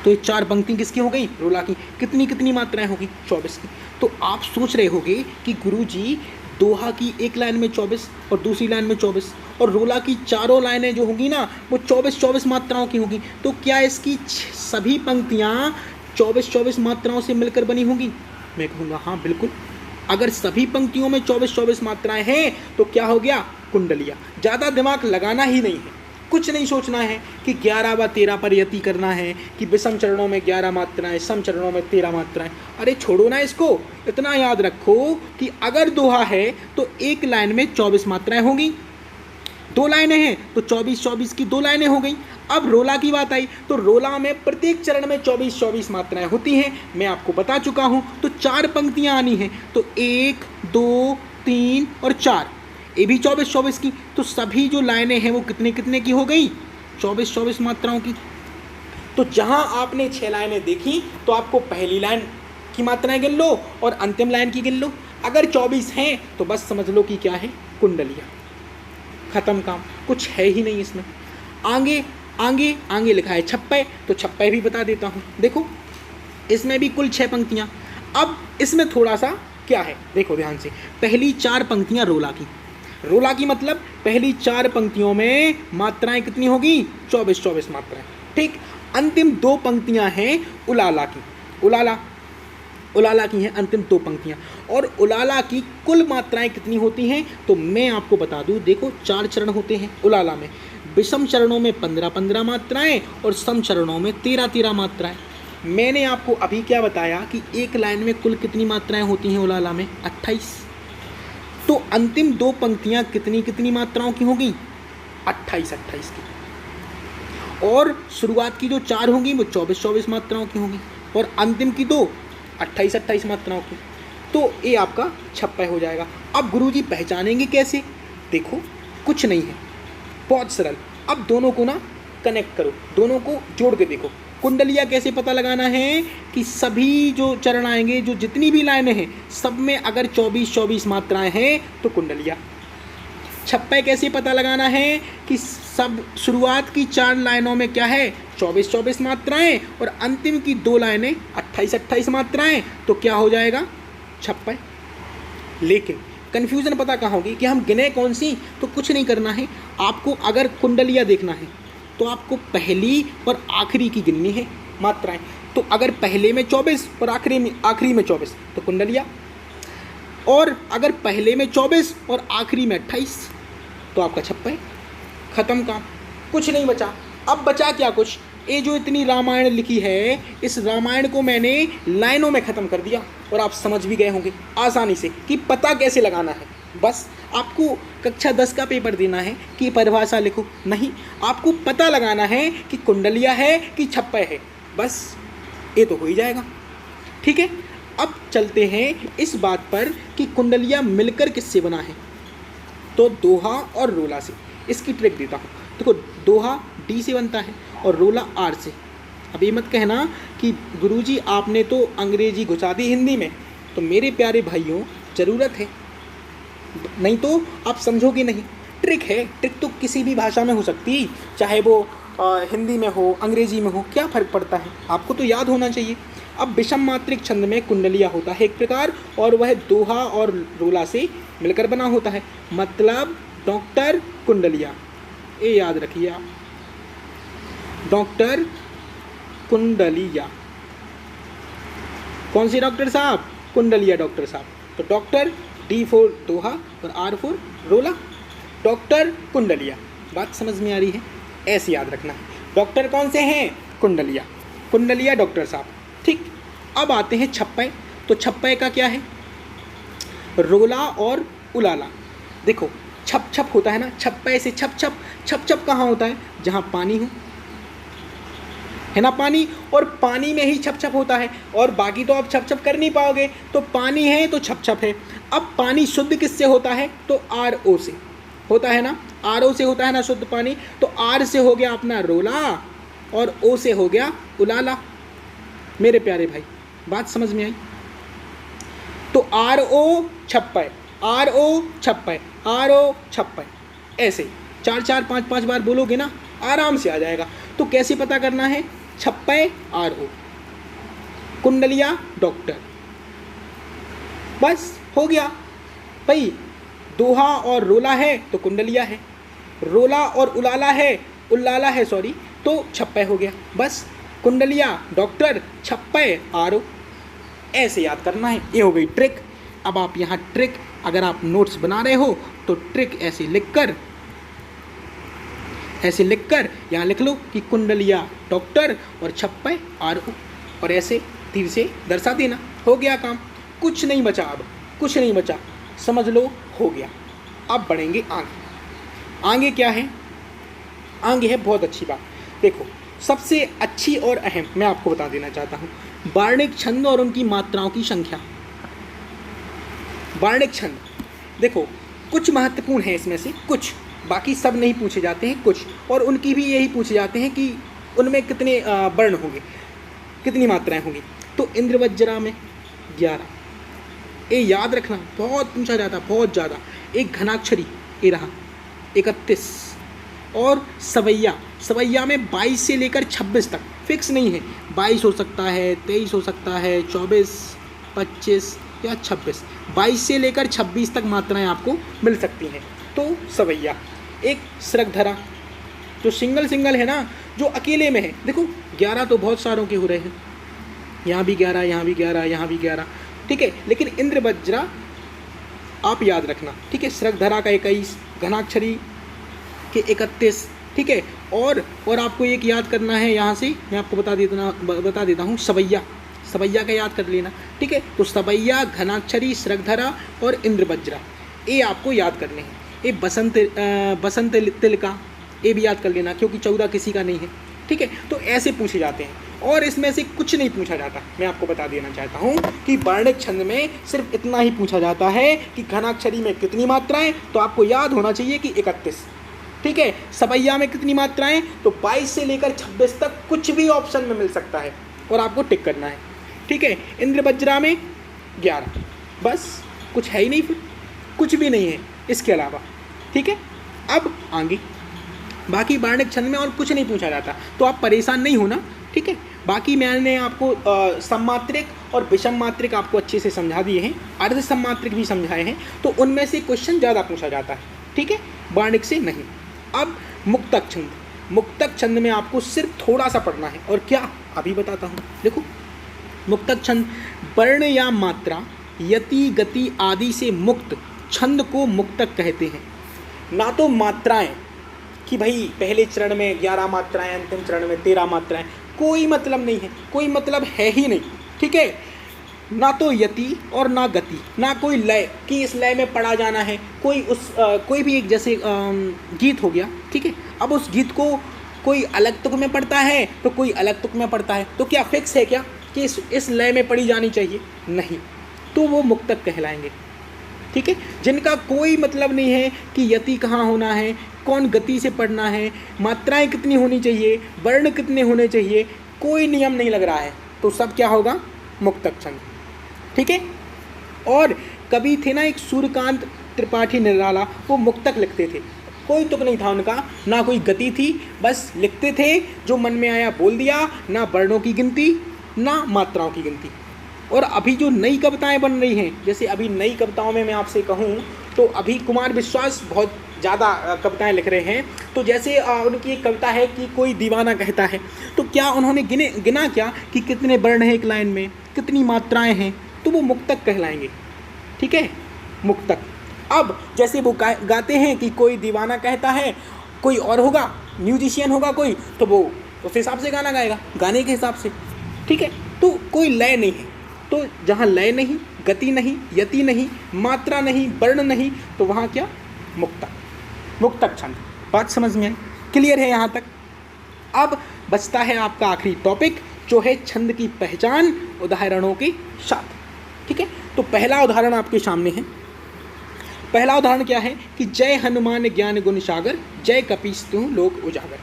तो ये 4 पंक्ति किसकी हो गई? रोला की। कितनी मात्राएं होगी? 24 की। तो आप सोच रहे होगे कि गुरुजी दोहा की एक लाइन में 24 और दूसरी लाइन में 24 और रोला की चारों लाइनें जो होंगी ना वो 24 मात्राओं की होगी, तो क्या इसकी सभी पंक्तियाँ 24 मात्राओं से मिलकर बनी होंगी? मैं कहूँगा हाँ बिल्कुल। अगर सभी पंक्तियों में 24 मात्राएं हैं तो क्या हो गया? कुंडलिया। ज़्यादा दिमाग लगाना ही नहीं है, कुछ नहीं सोचना है कि 11 व 13 पर यति करना है कि विषम चरणों में 11 मात्राएं, सम चरणों में 13 मात्राएं। अरे छोड़ो ना इसको, इतना याद रखो कि अगर दोहा है तो एक लाइन में 24 मात्राएं होंगी, 2 लाइनें हैं तो 24 की 2 लाइनें हो गई। अब रोला की बात आई तो रोला में प्रत्येक चरण में 24 मात्राएं होती हैं, मैं आपको बता चुका हूं। तो 4 पंक्तियां आनी हैं, तो 1, 2, 3 और 4, ये भी 24 की। तो सभी जो लाइनें हैं वो कितने की हो गई? 24 मात्राओं की। तो जहां आपने 6 लाइनें देखी तो आपको पहली लाइन की मात्राएं गिन लो और अंतिम लाइन की गिन लो। अगर 24 हैं तो बस समझ लो कि क्या है? कुंडलिया। खत्म काम, कुछ है ही नहीं इसमें। आगे लिखा है छप्पय, तो छप्पय भी बता देता हूँ। देखो इसमें भी कुल 6 पंक्तियाँ। अब इसमें थोड़ा सा क्या है देखो ध्यान से, पहली 4 पंक्तियाँ रोला की मतलब पहली 4 पंक्तियों में मात्राएं कितनी होगी? 24 मात्राएं, ठीक। अंतिम 2 पंक्तियाँ हैं उलाला की, उलाला की हैं अंतिम 2 पंक्तियाँ। और उलाला की कुल मात्राएं कितनी होती हैं? तो मैं आपको बता दूं, देखो 4 चरण होते हैं उलाला में। विषम चरणों में 15 मात्राएं और सम चरणों में 13 मात्राएं। मैंने आपको अभी क्या बताया कि एक लाइन में कुल कितनी मात्राएं होती हैं उलाला में? 28। तो अंतिम 2 पंक्तियां कितनी मात्राओं की होंगी? 28 की। और शुरुआत की जो 4 होंगी वो 24 मात्राओं की होंगी और अंतिम की 2 28 मात्राओं की। तो ये आपका छप्पय हो जाएगा। अब गुरुजी पहचानेंगे कैसे? देखो कुछ नहीं है, बहुत सरल। अब दोनों को ना कनेक्ट करो, दोनों को जोड़ के देखो। कुंडलिया कैसे पता लगाना है कि सभी जो चरण आएंगे, जो जितनी भी लाइनें हैं सब में अगर 24 मात्राएं हैं तो कुंडलिया। छप्पय कैसे पता लगाना है कि सब शुरुआत की 4 लाइनों में क्या है? 24 मात्राएं और अंतिम की 2 लाइनें 28 मात्राएं, तो क्या हो जाएगा? छप्पय। लेकिन कन्फ्यूज़न पता कहाँ होगी कि हम गिने कौन सी? तो कुछ नहीं करना है आपको। अगर कुंडलिया देखना है तो आपको पहली और आखिरी की गिननी है मात्राएं। तो अगर पहले में 24 और आखिरी में 24 तो कुंडलिया, और अगर पहले में 24 और आखिरी में 28 तो आपका छप्पय। खत्म काम, कुछ नहीं बचा। अब बचा क्या कुछ? ये जो इतनी रामायण लिखी है, इस रामायण को मैंने लाइनों में ख़त्म कर दिया और आप समझ भी गए होंगे आसानी से कि पता कैसे लगाना है। बस आपको कक्षा 10 का पेपर देना है कि परिभाषा लिखो, नहीं, आपको पता लगाना है कि कुंडलिया है कि छप्पय है, बस ये तो हो ही जाएगा। ठीक है। अब चलते हैं इस बात पर कि कुंडलिया मिलकर किससे बना है? तो दोहा और रोला से। इसकी ट्रिक देता हूँ। देखो दोहा डी से बनता है और रोला आर से। अब ये मत कहना कि गुरुजी आपने तो अंग्रेजी घुसा दी हिंदी में, तो मेरे प्यारे भाइयों ज़रूरत है, नहीं तो आप समझोगे नहीं। ट्रिक है, ट्रिक तो किसी भी भाषा में हो सकती है, चाहे वो हिंदी में हो अंग्रेजी में हो, क्या फ़र्क पड़ता है, आपको तो याद होना चाहिए। अब विषम मात्रिक छंद में कुंडलिया होता है एक प्रकार, और वह दोहा और रोला से मिलकर बना होता है, मतलब डॉक्टर कुंडलिया। ये याद रखिए आप, डॉक्टर कुंडलिया। कौन सी डॉक्टर साहब? कुंडलिया डॉक्टर साहब। तो डॉक्टर डी फॉर दोहा और आर फॉर रोला, डॉक्टर कुंडलिया। बात समझ में आ रही है? ऐसे याद रखना है। डॉक्टर कौन से हैं? कुंडलिया, कुंडलिया डॉक्टर साहब। ठीक, अब आते हैं छप्पय। तो छप्पय का क्या है? रोला और उलाला। देखो छप छप होता है ना, छप्पय से छप छप। छप छप कहाँ होता है? जहाँ पानी हो, है ना पानी, और पानी में ही छप छप होता है, और बाकी तो आप छप छप कर नहीं पाओगे। तो पानी है तो छप छप है। अब पानी शुद्ध किससे होता है? तो आर ओ से होता है ना, आर ओ से होता है ना शुद्ध पानी। तो आर से हो गया अपना रोला और ओ से हो गया उलाला। मेरे प्यारे भाई बात समझ में आई? तो आर ओ छप्पय, आर ओ छप्पय, आर ओ छप्पय, ऐसे 4-4 5-5 बार बोलोगे ना, आराम से आ जाएगा। तो कैसे पता करना है? छप्पय आर ओ, कुंडलिया डॉक्टर, बस हो गया भाई। दोहा और रोला है तो कुंडलिया है, रोला और उलाला है सॉरी, तो छप्पय हो गया। बस कुंडलिया डॉक्टर, छप्पय आर ओ, ऐसे याद करना है। ये हो गई ट्रिक। अब आप यहाँ ट्रिक, अगर आप नोट्स बना रहे हो तो ट्रिक ऐसे लिखकर यहाँ लिख लो कि कुंडलिया डॉक्टर और छप्पय आर ओ, और ऐसे धीरे से दर्शा देना। हो गया काम, कुछ नहीं बचा, अब कुछ नहीं बचा, समझ लो हो गया। अब बढ़ेंगे आगे। आगे क्या है? आगे है बहुत अच्छी बात। देखो सबसे अच्छी और अहम मैं आपको बता देना चाहता हूँ, वर्णिक छंद और उनकी मात्राओं की संख्या। वर्णिक छंद देखो कुछ महत्वपूर्ण है इसमें से, कुछ, बाकी सब नहीं पूछे जाते हैं, कुछ, और उनकी भी यही पूछे जाते हैं कि उनमें कितने वर्ण होंगे, कितनी मात्राएं होंगी। तो इंद्रवज्रा में 11, ये याद रखना, बहुत पूछा जाता, बहुत ज़्यादा। एक घनाक्षरी ये रहा 31, और सवैया में 22 से लेकर 26 तक, फिक्स नहीं है, 22 हो सकता है, 23 हो सकता है, 24, 25 या 26, 22 से लेकर 26 तक मात्राएं आपको मिल सकती हैं। तो सवैया। एक स्रगधरा जो सिंगल है ना, जो अकेले में है। देखो 11 तो बहुत सारों के हो रहे हैं, यहाँ भी 11, यहाँ भी 11, यहाँ भी 11, ठीक है। लेकिन इंद्रवज्रा आप याद रखना, ठीक है। स्रगधरा का 21, घनाक्षरी के 31, ठीक है। और आपको एक याद करना है, यहाँ से मैं आपको बता देता हूँ, सवैया का याद कर लेना, ठीक है। तो सवैया, घनाक्षरी, स्रगधरा और इंद्रवज्रा, ये आपको याद करने हैं। ये बसंत तिलका, ये भी याद कर लेना, क्योंकि 14 किसी का नहीं है, ठीक है। तो ऐसे पूछे जाते हैं, और इसमें से कुछ नहीं पूछा जाता। मैं आपको बता देना चाहता हूँ कि वर्णिक छंद में सिर्फ इतना ही पूछा जाता है कि घनाक्षरी में कितनी मात्राएं, तो आपको याद होना चाहिए कि 31, ठीक है। सवैया में कितनी मात्राएं, तो 22 से लेकर 26 तक कुछ भी ऑप्शन में मिल सकता है, और आपको टिक करना है, ठीक है। इंद्रवज्रा में 11, बस, कुछ है ही नहीं, फिर कुछ भी नहीं है इसके अलावा, ठीक है। अब आगे बाकी वर्णिक छंद में और कुछ नहीं पूछा जाता, तो आप परेशान नहीं होना, ठीक है। बाकी मैंने आपको सम्मात्रिक और विषम मात्रिक आपको अच्छे से समझा दिए हैं, अर्ध सम्मात्रिक भी समझाए हैं, तो उनमें से क्वेश्चन ज़्यादा पूछा जाता है, ठीक है, वर्णिक से नहीं। अब मुक्तक छंद, मुक्तक छंद में आपको सिर्फ थोड़ा सा पढ़ना है, और क्या अभी बताता हूँ। देखो मुक्तक छंद वर्ण या मात्रा, यति, गति आदि से मुक्त छंद को मुक्तक कहते हैं। ना तो मात्राएं कि भाई पहले चरण में 11 मात्राएं, अंतिम चरण में 13 मात्राएं, कोई मतलब नहीं है, कोई मतलब है ही नहीं, ठीक है। ना तो यति और ना गति, ना कोई लय कि इस लय में पढ़ा जाना है, कोई भी एक जैसे गीत हो गया, ठीक है। अब उस गीत को कोई अलग तुक में पढ़ता है तो कोई अलग तुक में पढ़ता है, तो क्या फिक्स है क्या कि इस लय में पढ़ी जानी चाहिए? नहीं, तो वो मुक्तक कहलाएंगे, ठीक है। जिनका कोई मतलब नहीं है कि यति कहाँ होना है, कौन गति से पढ़ना है, मात्राएं कितनी होनी चाहिए, वर्ण कितने होने चाहिए, कोई नियम नहीं लग रहा है, तो सब क्या होगा, मुक्तक छंद। ठीक है। और कवि थे ना एक सूर्यकांत त्रिपाठी निराला, वो मुक्तक लिखते थे, कोई तुक नहीं था उनका, ना कोई गति थी, बस लिखते थे, जो मन में आया बोल दिया, ना वर्णों की गिनती ना मात्राओं की गिनती। और अभी जो नई कविताएं बन रही हैं, जैसे अभी नई कविताओं में मैं आपसे कहूँ तो अभी कुमार विश्वास बहुत ज़्यादा कविताएं लिख रहे हैं। तो जैसे उनकी एक कविता है कि कोई दीवाना कहता है, तो क्या उन्होंने गिना क्या कि कितने वर्ण हैं एक लाइन में, कितनी मात्राएं हैं, तो वो मुक्तक कहलाएंगे। ठीक है, मुक्तक। अब जैसे वो गाते हैं कि कोई दीवाना कहता है, कोई और होगा, म्यूजिशियन होगा कोई, तो वो उस हिसाब से गाना गाएगा, गाने के हिसाब से। ठीक है, तो कोई लय नहीं है, तो जहाँ लय नहीं, गति नहीं, यति नहीं, मात्रा नहीं, वर्ण नहीं, तो वहाँ क्या, मुक्तक, मुक्तक छंद। बात समझ में आई? क्लियर है यहाँ तक? अब बचता है आपका आखिरी टॉपिक, जो है छंद की पहचान उदाहरणों के साथ। ठीक है, तो पहला उदाहरण आपके सामने है। पहला उदाहरण क्या है कि जय हनुमान ज्ञान गुण सागर, जय कपीस तू लोक उजागर,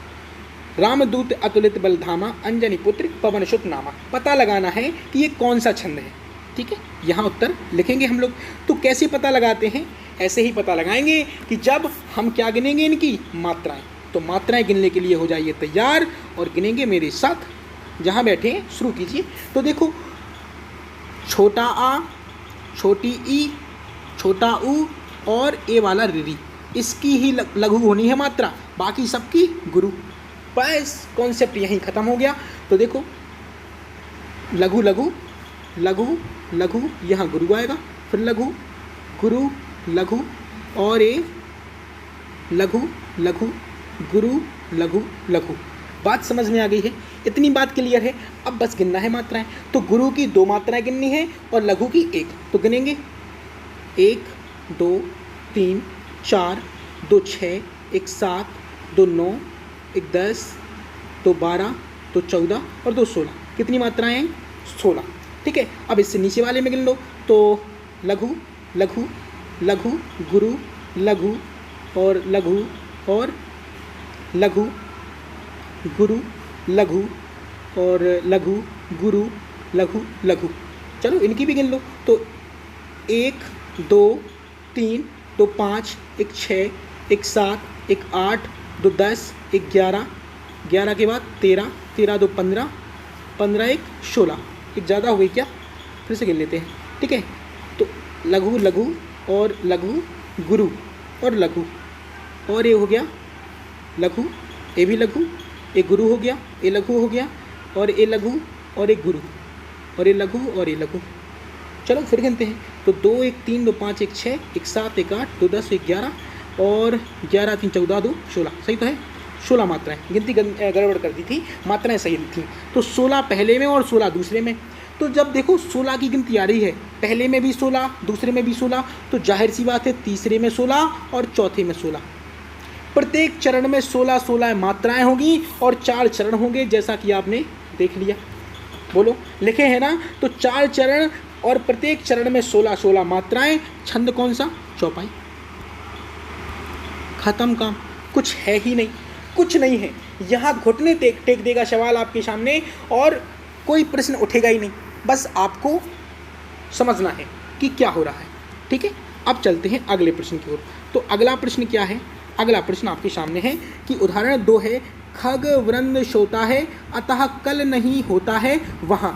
रामदूत अतुलित बलधामा, अंजनी पुत्र पवन सुत नामा। पता लगाना है कि ये कौन सा छंद है। ठीक है, यहाँ उत्तर लिखेंगे हम लोग। तो कैसे पता लगाते हैं, ऐसे ही पता लगाएंगे कि जब हम क्या गिनेंगे, इनकी मात्राएं। तो मात्राएं गिनने के लिए हो जाइए तैयार और गिनेंगे मेरे साथ, जहाँ बैठे हैं शुरू कीजिए। तो देखो, छोटा आ, छोटी ई, छोटा ऊ और ए वाला री, इसकी ही लघु होनी है मात्रा, बाकी सबकी गुरु। बस कॉन्सेप्ट यहीं ख़त्म हो गया। तो देखो, लघु लघु लघु लघु, यहाँ गुरु आएगा, फिर लघु गुरु लघु और ए लघु लघु गुरु लघु लघु। बात समझ में आ गई है? इतनी बात क्लियर है। अब बस गिनना है मात्राएं। तो गुरु की 2 मात्राएं गिननी है और लघु की 1। तो गिनेंगे 1 2 3 4 2 6 1 7 2 9 1 10 2 12 2 14 और 2 16। कितनी मात्राएं हैं? 16। ठीक है, अब इससे नीचे वाले में गिन लो। तो लघु लघु लघु गुरु लघु और लघु और लघु गुरु लघु और लघु गुरु लघु लघु। चलो इनकी भी गिन लो। तो 1 2 3 2 5 1 6 1 7 1 8 2 10 1 11 11 के बाद 13 13 2 15 15 1 16। एक ज़्यादा हो गई क्या? फिर से गिन लेते हैं। ठीक है, तो लघु लघु और लघु गुरु और लघु और ये हो गया लघु, ये भी लघु, ये गुरु हो गया, ये लघु हो गया और ये लघु और एक गुरु और ये लघु और ये लघु। चलो फिर गिनते हैं। तो 2 1 3 2 5 1 6 1 7 1 8 2 10 1 11 और 11 3 14 2 16। सही तो है? 16 मात्राएं। गिनती गड़बड़ कर दी थी, मात्राएं सही थी। तो 16 पहले में और 16 दूसरे में। तो जब देखो 16 की गिनती आ रही है, पहले में भी 16 दूसरे में भी 16, तो जाहिर सी बात है तीसरे में 16 और चौथे में 16। प्रत्येक चरण में 16 16 मात्राएं होंगी और 4 चरण होंगे, जैसा कि आपने देख लिया। बोलो, लिखे हैं ना? तो 4 चरण और प्रत्येक चरण में 16 16 मात्राएं। छंद कौन सा? चौपाई। खत्म काम, कुछ है ही नहीं, कुछ नहीं है। यहाँ घुटने टेक देगा सवाल आपके सामने और कोई प्रश्न उठेगा ही नहीं। बस आपको समझना है कि क्या हो रहा है। ठीक है, अब चलते हैं अगले प्रश्न की ओर। तो अगला प्रश्न क्या है? अगला प्रश्न आपके सामने है कि उदाहरण 2 है, खग वृंद सोता है अतः कल नहीं होता है वहाँ।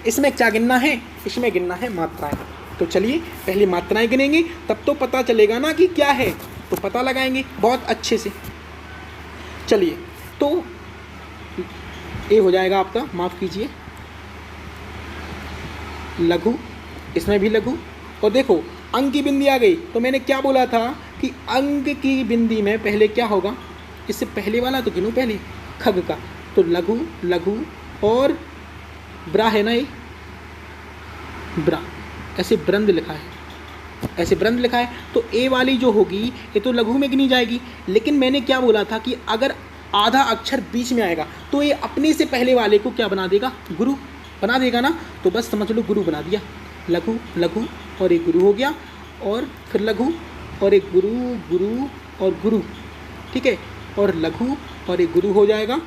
इसमें क्या गिनना है? इसमें गिनना है मात्राएं। तो चलिए पहले मात्राएं गिनेंगे, तब तो पता चलेगा ना कि क्या है, तो पता लगाएंगे बहुत अच्छे से। चलिए, तो ये हो जाएगा आपका, माफ़ कीजिए, लघु, इसमें भी लघु। और देखो अंक की बिंदी आ गई, तो मैंने क्या बोला था कि अंक की बिंदी में पहले क्या होगा? इससे पहले वाला तो गिनो पहले, खग का। तो लघु लघु और ब्रा है ना, ये ब्रा, ऐसे ब्रंद लिखा है, ऐसे ब्रंद लिखा है। तो ए वाली जो होगी ये तो लघु में गिनी जाएगी। लेकिन मैंने क्या बोला था कि अगर आधा अक्षर बीच में आएगा तो ये अपने से पहले वाले को क्या बना देगा? गुरु बना देगा ना। तो बस समझ लो गुरु बना दिया। लघु लघु और एक गुरु हो गया, और फिर लघु और एक गुरु गुरु और गुरु ठीक है, और लघु और एक गुरु हो जाएगा,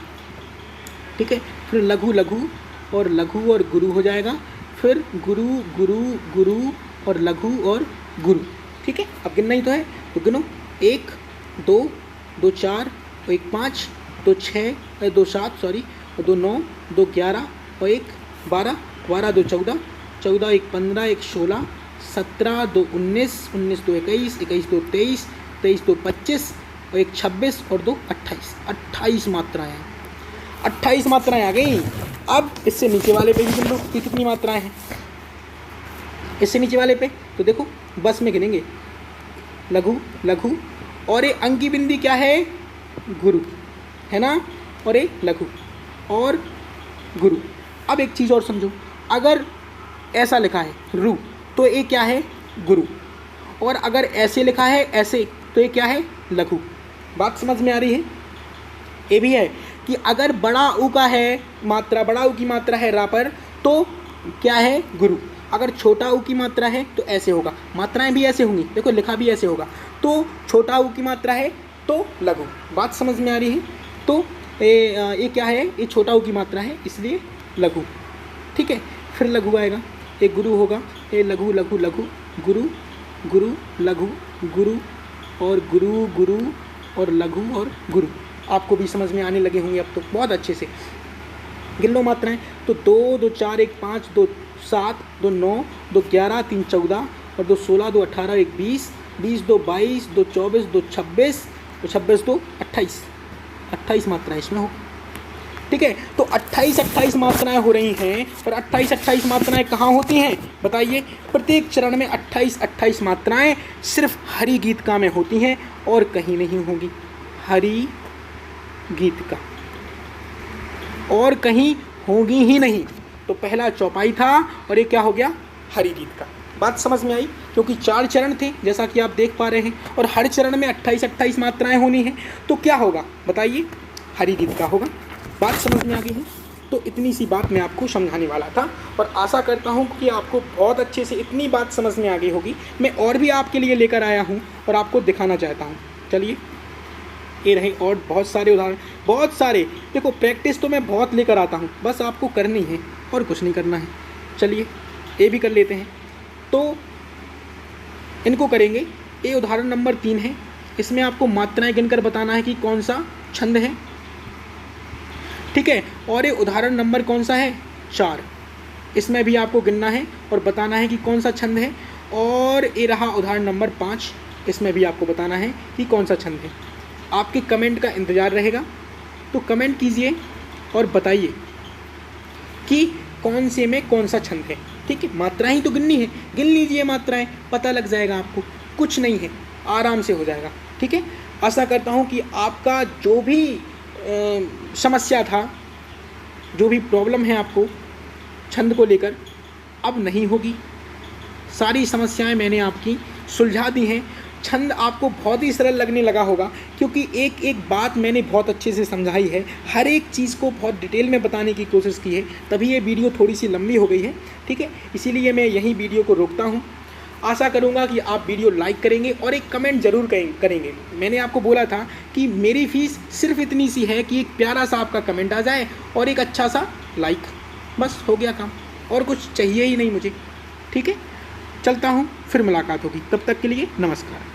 ठीक है। फिर लघु लघु और लघु और गुरु हो जाएगा, फिर गुरु गुरु गुरु और लघु और गुरु, ठीक है। अब गिनना ही तो है, तो गिनो 1 2 2 4 और 1 5 2 6 2 7 सॉरी और 2 9 2 11 और 1 12 12 2 14 14 1 15 1 16 17 2 19 19 2 21 21 2 23 23 2 25 और 1 26 और 2 28 28 मात्राएँ हैं, 28 मात्राएँ आ गई। अब इससे नीचे वाले पे भी गिन लो कि कितनी मात्राएँ हैं। इससे नीचे वाले पे तो देखो बस में गिनेंगे, लघु लघु और एक अंक की बिंदी क्या है, गुरु है ना, और एक लघु और गुरु। अब एक चीज़ और समझो, अगर ऐसा लिखा है रु तो ये क्या है, गुरु, और अगर ऐसे लिखा है ऐसे तो ये क्या है, लघु। बात समझ में आ रही है। ये भी है कि अगर बड़ा ऊ का है मात्रा, बड़ा ऊ की मात्रा है रा पर तो क्या है, गुरु। अगर छोटा ऊ की मात्रा है तो ऐसे होगा, मात्राएं भी ऐसे होंगी, देखो लिखा भी ऐसे होगा, तो छोटा ऊ की मात्रा है तो लघु। बात समझ में आ रही है। तो ये क्या है, ये छोटा ऊ की मात्रा है इसलिए लघु, ठीक है। फिर लघु आएगा, एक गुरु होगा, ये लघु लघु लघु गुरु गुरु लघु गुरु और गुरु गुरु और लघु और गुरु। आपको भी समझ में आने लगे होंगे अब तो बहुत अच्छे से। गिन लो मात्राएं, तो 2 2 4 1 5 2 7 2 9 2 11 3 14 और 2 16 2 18 1 20 20 2 22 2 24 2 26 2 26 2 28 28 मात्राएं इसमें हो, ठीक है। तो 28 मात्राएं हो रही हैं, और 28 मात्राएं कहाँ होती हैं बताइए। प्रत्येक चरण में 28 मात्राएं सिर्फ हरि गीत का में होती हैं और कहीं नहीं होगी, हरि गीत का और कहीं होगी ही नहीं। तो पहला चौपाई था और ये क्या हो गया, हरि गीत का। बात समझ में आई, क्योंकि 4 चरण थे जैसा कि आप देख पा रहे हैं, और हर चरण में 28 मात्राएं होनी हैं, तो क्या होगा बताइए, हरि गीत का होगा। बात समझ में आ गई है। तो इतनी सी बात मैं आपको समझाने वाला था, और आशा करता हूँ कि आपको बहुत अच्छे से इतनी बात समझ में आ गई होगी। मैं और भी आपके लिए लेकर आया हूँ और आपको दिखाना चाहता हूँ। चलिए, ये रहे और बहुत सारे उदाहरण, बहुत सारे। देखो प्रैक्टिस तो मैं बहुत लेकर आता हूँ, बस आपको करनी है और कुछ नहीं करना है। चलिए ये भी कर लेते हैं, तो इनको करेंगे। ये उदाहरण नंबर 3 है, इसमें आपको मात्राएं गिनकर बताना है कि कौन सा छंद है, ठीक है। और ये उदाहरण नंबर कौन सा है, 4, इसमें भी आपको गिनना है और बताना है कि कौन सा छंद है। और ये रहा उदाहरण नंबर 5, इसमें भी आपको बताना है कि कौन सा छंद है। आपके कमेंट का इंतज़ार रहेगा, तो कमेंट कीजिए और बताइए कि कौन से में कौन सा छंद है, ठीक है। मात्राएं ही तो गिननी है, गिन लीजिए मात्राएं, पता लग जाएगा आपको, कुछ नहीं है, आराम से हो जाएगा, ठीक है। आशा करता हूँ कि आपका जो भी समस्या था, जो भी प्रॉब्लम है आपको छंद को लेकर, अब नहीं होगी। सारी समस्याएं मैंने आपकी सुलझा दी हैं। छंद आपको बहुत ही सरल लगने लगा होगा, क्योंकि एक एक बात मैंने बहुत अच्छे से समझाई है, हर एक चीज़ को बहुत डिटेल में बताने की कोशिश की है, तभी ये वीडियो थोड़ी सी लंबी हो गई है, ठीक है। इसीलिए मैं यहीं वीडियो को रोकता हूँ। आशा करूँगा कि आप वीडियो लाइक करेंगे और एक कमेंट ज़रूर करेंगे। मैंने आपको बोला था कि मेरी फ़ीस सिर्फ इतनी सी है कि एक प्यारा सा आपका कमेंट आ जाए और एक अच्छा सा लाइक, बस हो गया काम, और कुछ चाहिए ही नहीं मुझे, ठीक है। चलता हूँ, फिर मुलाकात होगी, तब तक के लिए नमस्कार।